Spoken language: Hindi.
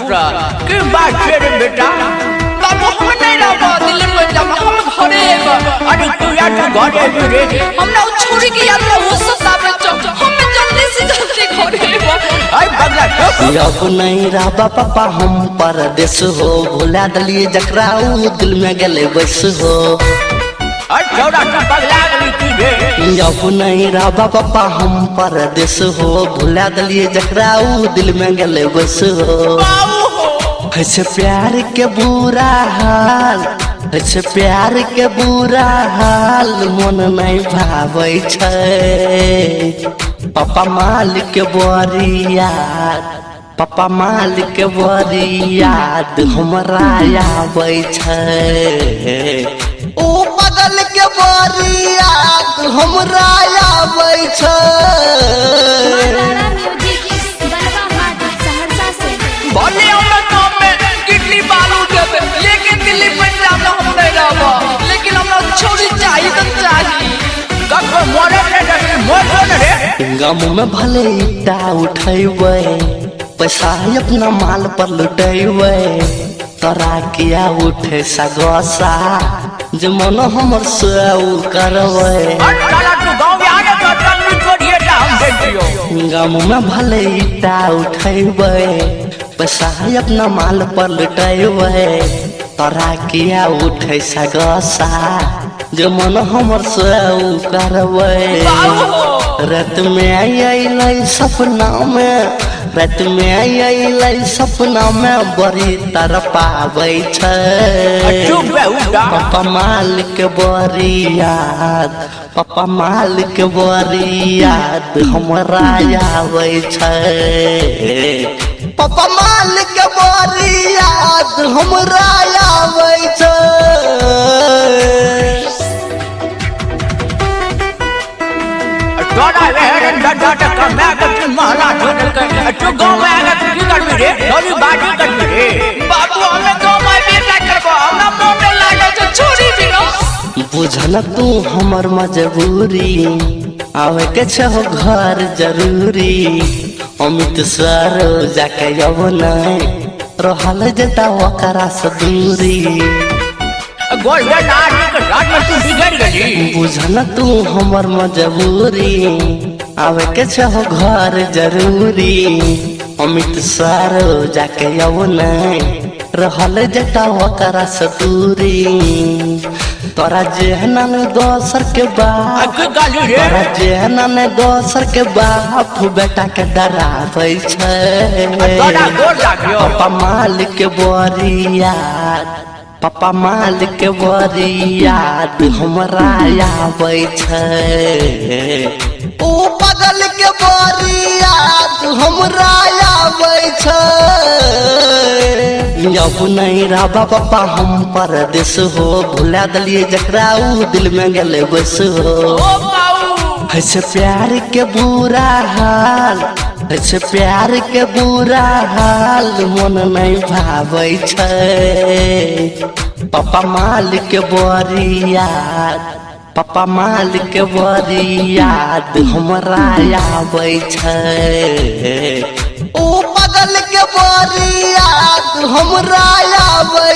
बेटा की बात छे रे बेटा तब हम नहीं रहबो दिल्ली में जब हम घरे अरे तू यार तू घरे रे हम ना छोड़ के यार वो सतावे हम जल्दी से जल्दी घरे आई बगला अब नहीं रहबा पापा हम परदेश हो भुला दलिए जकरा उ दिल में गले बस हो छोड़ा तू बगला गली तू रे अब नहीं रहबा पापा हम परदेश हो भुला दलिए जकरा उ दिल में गले बस हो ऐसे प्यार के बुरा हाल ऐसे प्यार के बुरा हाल मन नहीं भावे छै पापा मालिक के बड़ी याद पापा मालिक के बड़ी याद हमरा आवे छै ओ बगल के बड़ी याद हमरा आवे छै बोले हमरा काम में कितनी बालू देबे लेकिन दिल्ली पंजाब में हम नहीं रहबो लेकिन हमरा छोड़ी चाहिए तो चाहिए कब मोरे रे गम में भले ईटा उठेबे पैसा अपना माल पर लुटेबे तोरा किया उठे सगोसा जे मन हमर से करबे गम में भले ईटा उठेबे पैसा अपना माल पर लुटेबे तोरा किया उठे सगोसा जे मन हमर से करबे रात में आई सपना में रात में आई सपना में बड़ी तरपावे छै पापा मालिक बड़ी याद पापा मालिक बड़ी याद हमरा आवे छै पापा मालिक बड़ी याद हमरा आवे छै डोडा रे डोडा का मैं के महला छोड़ के तू गांव में आके की करबी रे थोड़ी बाटी करबी रे बाबू हमें गांव में बेटा करबो हमरा मोटे लागे तो छोड़ी भी न बुझल तू हमर मजबूरी आवे के छहो घर जरूरी अमित सर जाके अब नहीं रहल जता ओकरा से दूरी बुझल तू हमर मजबूरी आवे के छहो घर जरूरी अमित सर जाके अब नहीं रहल जता ओकरा से दूरी तोरा जेहनन दोसर के बाप तोरा जेहनन दोसर के बाप बेटा के डरावे छै पापा मालिक के बड़ी याद पापा मालिक के बड़ी याद हमरा आवे छै ओ बगल के बड़ी याद हमरा आवे छै अब नहीं रहबा पापा हम परदेश हो भुला दलिए जकरा उ दिल में गले बस हो ऐसे प्यार के बुरा हाल ऐसे प्यार के बुरा हाल मन नहीं भावे छै पापा मालिक के बड़ी याद पापा मालिक के बड़ी याद हमरा आवे छै ओ बगल के बड़ी याद हमरा आवे